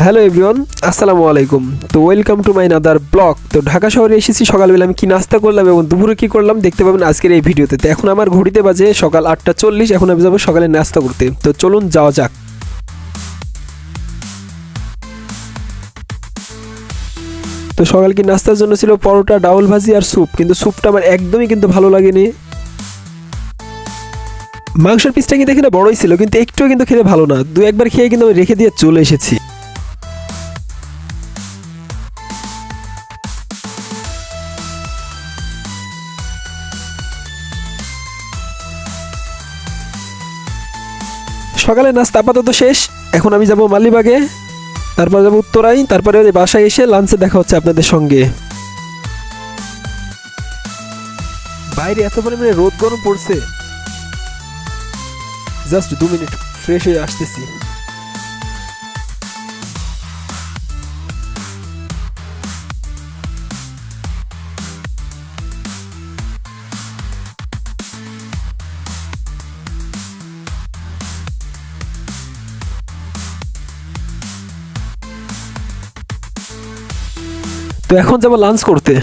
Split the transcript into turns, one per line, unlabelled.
Hello everyone, আসসালামু আলাইকুম। তো welcome to my another blog. তো ঢাকা শহরে এসেছি, সকালবেলা আমি কি নাস্তা করলাম এবং দুপুরে কি করলাম দেখতে পাবেন আজকের এই ভিডিওতে। তো এখন আমার ঘড়িতে বাজে সকাল 8:40, এখন আমি যাবো সকালে নাস্তা করতে। তো চলুন যাওয়া যাক। তো সকাল কি নাস্তার জন্য ছিল পরোটা, ডাউল ভাজি আর স্যুপ, কিন্তু স্যুপটা আমার একদমই কিন্তু ভালো লাগেনি। মাংসের পিসটা কিন্তু এখানে বড়ই ছিল, কিন্তু একটুও কিন্তু খেতে ভালো না। দু একবার খেয়ে কিন্তু আমি রেখে দিয়ে চলে এসেছি। সকালে নাস্তা আপাতত শেষ। এখন আমি যাব মালিবাগে, তারপর যাবো উত্তরাই, তারপরে বাসায় এসে লাঞ্চে দেখা হচ্ছে আপনাদের সঙ্গে। বাইরে এত পরিমাণে রোদ গরম পড়ছে, জাস্ট 2 মিনিট ফ্রেশ হয়ে আসতেছি। তো এখন যাবো লাঞ্চ করতে।